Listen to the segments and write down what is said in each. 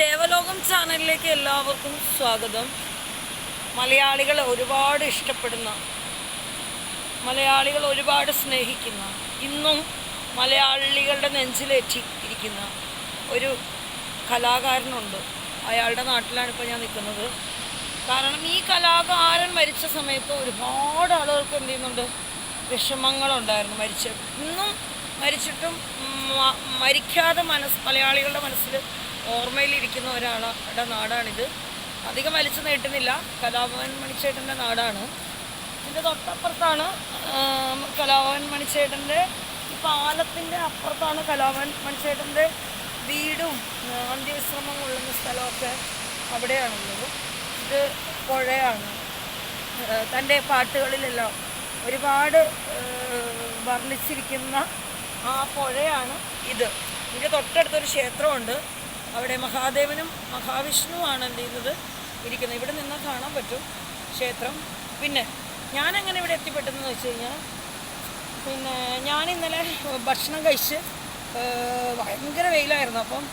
ദേവലോകം ചാനലിലേക്ക് എല്ലാവർക്കും സ്വാഗതം. മലയാളികൾ ഒരുപാട് ഇഷ്ടപ്പെടുന്ന, മലയാളികൾ ഒരുപാട് സ്നേഹിക്കുന്ന, ഇന്നും മലയാളികളുടെ നെഞ്ചിലേറ്റി ഇരിക്കുന്ന ഒരു കലാകാരനുണ്ട്. അയാളുടെ നാട്ടിലാണ് ഇപ്പോൾ ഞാൻ നിൽക്കുന്നത്. കാരണം ഈ കലാകാരൻ മരിച്ച സമയത്ത് ഒരുപാട് ആളുകൾക്ക് എന്ത് ചെയ്യുന്നുണ്ട്, വിഷമങ്ങളുണ്ടായിരുന്നു. ഇന്നും മരിച്ചിട്ടും മരിക്കാതെ മലയാളികളുടെ മനസ്സിൽ ഓർമ്മയിലിരിക്കുന്ന ഒരാളുടെ നാടാണിത്. അധികം വലിച്ചു നീട്ടുന്നില്ല, കലാഭവൻ മണിച്ചേട്ടൻ്റെ നാടാണ്. ഇതിൻ്റെ തൊട്ടപ്പുറത്താണ് കലാഭവൻ മണിച്ചേട്ടൻ്റെ, ഈ പാലത്തിൻ്റെ അപ്പുറത്താണ് കലാഭവൻ മണിച്ചേട്ടൻ്റെ വീടും അന്ത്യവിശ്രമം കൊള്ളുന്ന സ്ഥലമൊക്കെ അവിടെയാണുള്ളത്. ഇത് പുഴയാണ്. തൻ്റെ പാട്ടുകളിലെല്ലാം ഒരുപാട് വർണ്ണിച്ചിരിക്കുന്ന ആ പുഴയാണ് ഇത്. ഇതിൻ്റെ തൊട്ടടുത്തൊരു ക്ഷേത്രമുണ്ട്. അവിടെ മഹാദേവനും മഹാവിഷ്ണുവാണ് എന്ത് ചെയ്യുന്നത്, ഇരിക്കുന്നത്. ഇവിടെ നിന്ന് കാണാൻ പറ്റും ക്ഷേത്രം. പിന്നെ ഞാനെങ്ങനെ ഇവിടെ എത്തിപ്പെട്ടെന്ന് വെച്ച് കഴിഞ്ഞാൽ, പിന്നെ ഞാൻ ഇന്നലെ ഭക്ഷണം കഴിച്ച് ഭയങ്കര വെയിലായിരുന്നു. അപ്പം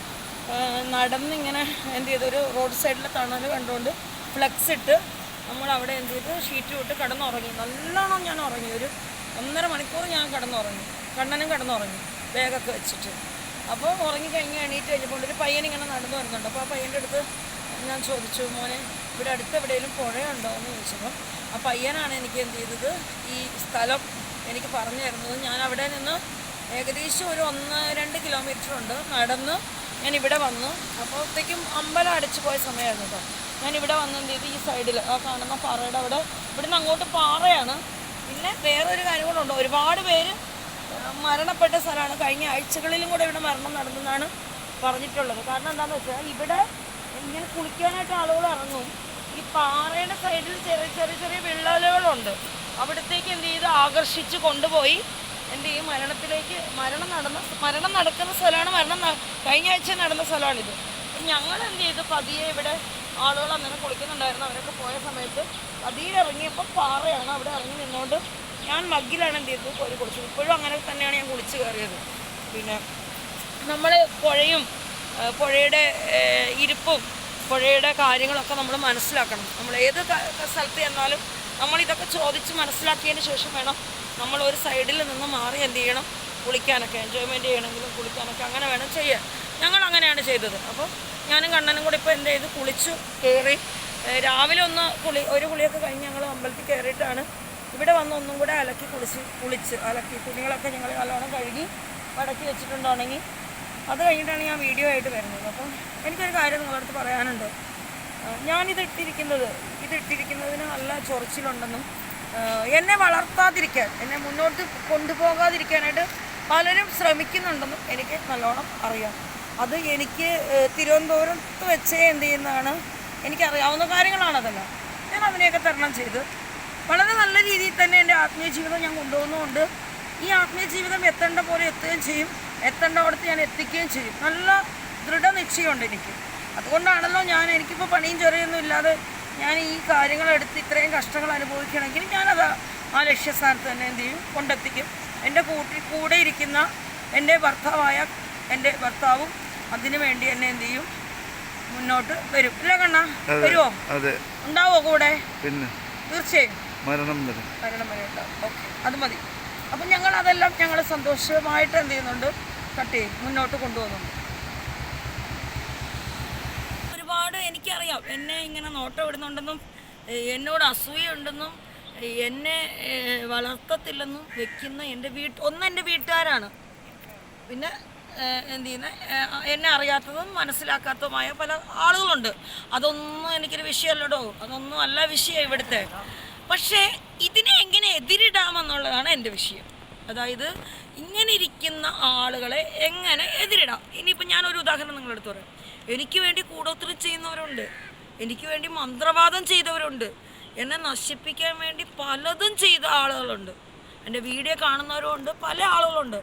നടന്നിങ്ങനെ എന്ത് ചെയ്തു, ഒരു റോഡ് സൈഡിലെ തണൽ കണ്ടുകൊണ്ട് ഫ്ലെക്സ് ഇട്ട് നമ്മളവിടെ എന്ത് ചെയ്തു, ഷീറ്റ് വിട്ട് കിടന്നുറങ്ങി. നല്ലോണം ഞാൻ ഉറങ്ങി. ഒരു 1.5 മണിക്കൂർ ഞാൻ കിടന്നുറങ്ങി. കണ്ണനും കിടന്നുറങ്ങി ബാഗൊക്കെ വെച്ചിട്ട്. അപ്പോൾ ഉറങ്ങിക്കഴിഞ്ഞ് എണീറ്റ് കഴിഞ്ഞപ്പോൾ ഒരു പയ്യനിങ്ങനെ നടന്നു വരുന്നുണ്ട്. അപ്പോൾ ആ പയ്യൻ്റെ അടുത്ത് ഞാൻ ചോദിച്ചു, മോനെ ഇവിടെ അടുത്ത് എവിടെയെങ്കിലും പുഴയുണ്ടോ എന്ന് ചോദിച്ചപ്പോൾ ആ പയ്യനാണ് എനിക്ക് എന്ത് ചെയ്തത്, ഈ സ്ഥലം എനിക്ക് പറഞ്ഞു തരുന്നത്. ഞാൻ അവിടെ നിന്ന് ഏകദേശം ഒരു 1-2 കിലോമീറ്റർ ഉണ്ട് നടന്ന് ഞാൻ ഇവിടെ വന്നു. അപ്പോഴത്തേക്കും അമ്പലം അടച്ചു പോയ സമയമായിരുന്നു കേട്ടോ. ഞാൻ ഇവിടെ വന്ന് എന്ത് ചെയ്തു, ഈ സൈഡിൽ ആ കാണുന്ന പാറയുടെ അവിടെ, ഇവിടുന്ന് അങ്ങോട്ട് പാറയാണ്. പിന്നെ വേറൊരു കാര്യം കൂടെ ഉണ്ട്, ഒരുപാട് പേര് മരണപ്പെട്ട സ്ഥലമാണ്. കഴിഞ്ഞ ആഴ്ചകളിലും കൂടെ ഇവിടെ മരണം നടന്നെന്നാണ് പറഞ്ഞിട്ടുള്ളത്. കാരണം എന്താണെന്ന് വെച്ചാൽ ഇവിടെ ഇങ്ങനെ കുളിക്കാനായിട്ട് ആളുകൾ ഇറങ്ങും. ഈ പാറയുടെ സൈഡിൽ ചെറിയ ചെറിയ വിള്ളലുകളുണ്ട്. അവിടത്തേക്ക് എന്ത് ചെയ്ത് ആകർഷിച്ച് കൊണ്ടുപോയി എന്ത് ചെയ്യും, മരണം നടക്കുന്ന സ്ഥലമാണ്. കഴിഞ്ഞ ആഴ്ച നടന്ന സ്ഥലമാണിത്. ഞങ്ങൾ എന്ത് ചെയ്തു, പതിയെ ഇവിടെ ആളുകൾ അങ്ങനെ കുളിക്കുന്നുണ്ടായിരുന്നു. അവരൊക്കെ പോയ സമയത്ത് പതിയിൽ ഇറങ്ങിയപ്പോൾ പാറയാണ്. അവിടെ ഇറങ്ങി നിന്നുകൊണ്ട് ഞാൻ മഗ്ഗിലാണ് എന്ത് ചെയ്തത്, കോരി കുളിച്ചത്. ഇപ്പോഴും അങ്ങനെ തന്നെയാണ് ഞാൻ കുളിച്ച് കയറിയത്. പിന്നെ നമ്മൾ പുഴയുടെ ഇരിപ്പും പുഴയുടെ കാര്യങ്ങളൊക്കെ നമ്മൾ മനസ്സിലാക്കണം. നമ്മൾ ഏത് സ്ഥലത്ത് ചെന്നാലും നമ്മളിതൊക്കെ ചോദിച്ച് മനസ്സിലാക്കിയതിന് ശേഷം വേണം നമ്മൾ ഒരു സൈഡിൽ നിന്ന് മാറി എന്ത് ചെയ്യണം, കുളിക്കാനൊക്കെ, എൻജോയ്മെൻറ്റ് ചെയ്യണമെങ്കിലും കുളിക്കാനൊക്കെ അങ്ങനെ വേണം ചെയ്യാൻ. ഞങ്ങൾ അങ്ങനെയാണ് ചെയ്തത്. അപ്പോൾ ഞാനും കണ്ണനും കൂടി ഇപ്പോൾ എന്ത് ചെയ്ത് കുളിച്ചു കയറി. രാവിലെ ഒരു കുളിയൊക്കെ കഴിഞ്ഞ് ഞങ്ങൾ അമ്പലത്തിൽ കയറിയിട്ടാണ് ഇവിടെ വന്ന് ഒന്നും കൂടെ കുളിച്ച് അലക്കി തുണികളൊക്കെ ഞങ്ങൾ നല്ലോണം കഴുകി മടക്കി വെച്ചിട്ടുണ്ടെങ്കിൽ അത് കഴിഞ്ഞിട്ടാണ് ഞാൻ വീഡിയോ ആയിട്ട് വരുന്നത്. അപ്പം എനിക്കൊരു കാര്യം നിങ്ങളടുത്ത് പറയാനുണ്ട്. ഇതിട്ടിരിക്കുന്നതിന് നല്ല ചൊറിച്ചിലുണ്ടെന്നും എന്നെ വളർത്താതിരിക്കാൻ, എന്നെ മുന്നോട്ട് കൊണ്ടുപോകാതിരിക്കാനായിട്ട് പലരും ശ്രമിക്കുന്നുണ്ടെന്നും എനിക്ക് നല്ലോണം അറിയാം. അത് എനിക്ക് തിരുവനന്തപുരത്ത് വെച്ചേ എന്ത് ചെയ്യുന്നതാണ്, എനിക്കറിയാവുന്ന കാര്യങ്ങളാണതെല്ലാം. ഞാൻ അതിനെയൊക്കെ തരണം ചെയ്ത് വളരെ നല്ല രീതിയിൽ തന്നെ എൻ്റെ ആത്മീയ ജീവിതം ഞാൻ കൊണ്ടുപോകുന്നുണ്ട്. ഈ ആത്മീയ ജീവിതം എത്തേണ്ട പോലെ എത്തുകയും ചെയ്യും, എത്തേണ്ടവിടത്ത് ഞാൻ എത്തിക്കുകയും ചെയ്യും. നല്ല ദൃഢനിശ്ചയമുണ്ട് എനിക്ക്. അതുകൊണ്ടാണല്ലോ എനിക്കിപ്പോൾ പണിയും ചെറിയൊന്നും ഇല്ലാതെ ഞാൻ ഈ കാര്യങ്ങളെടുത്ത് ഇത്രയും കഷ്ടങ്ങൾ അനുഭവിക്കണമെങ്കിൽ ഞാനത് ആ ലക്ഷ്യസ്ഥാനത്ത് തന്നെ എന്ത് ചെയ്യും, കൊണ്ടെത്തിക്കും. എൻ്റെ കൂടെ ഇരിക്കുന്ന എൻ്റെ ഭർത്താവും അതിനു വേണ്ടി എന്നെ എന്ത് ചെയ്യും, മുന്നോട്ട് വരും. ഇല്ല കണ്ണാ, വരുമോ? ഉണ്ടാവോ കൂടെ? പിന്നെ തീർച്ചയായും മരണം വരെ ഉണ്ടാവും. ഓക്കെ, അത് മതി. അപ്പം അതെല്ലാം ഞങ്ങൾ സന്തോഷമായിട്ട് എന്ത് ചെയ്യുന്നുണ്ട്, മുന്നോട്ട് കൊണ്ടുപോകുന്നുണ്ട്. ഒരുപാട് എനിക്കറിയാം എന്നെ ഇങ്ങനെ നോട്ടം ഇടുന്നുണ്ടെന്നും എന്നോട് അസൂയുണ്ടെന്നും എന്നെ വളർത്തത്തില്ലെന്നും വെക്കുന്ന എൻ്റെ വീട്ടുകാരാണ്. പിന്നെ എന്ത് ചെയ്യുന്നത്, എന്നെ അറിയാത്തതും മനസ്സിലാക്കാത്തതുമായ പല ആളുകളുണ്ട്. അതൊന്നും എനിക്കൊരു വിഷയമല്ലടോ, അതൊന്നും അല്ല വിഷയം ഇവിടുത്തെ. പക്ഷേ ഇതിനെ എങ്ങനെ എതിരിടാമെന്നുള്ളതാണ് എൻ്റെ വിഷയം. അതായത് ഇങ്ങനെ ഇരിക്കുന്ന ആളുകളെ എങ്ങനെ എതിരിടാം. ഇനിയിപ്പോൾ ഞാനൊരു ഉദാഹരണം നിങ്ങളെടുത്ത് പറയാം. എനിക്ക് വേണ്ടി കൂടോത്രം ചെയ്യുന്നവരുണ്ട്, എനിക്ക് വേണ്ടി മന്ത്രവാദം ചെയ്തവരുണ്ട്, എന്നെ നശിപ്പിക്കാൻ വേണ്ടി പലതും ചെയ്ത ആളുകളുണ്ട്, എൻ്റെ വീഡിയോ കാണുന്നവരുണ്ട്, പല ആളുകളുണ്ട്.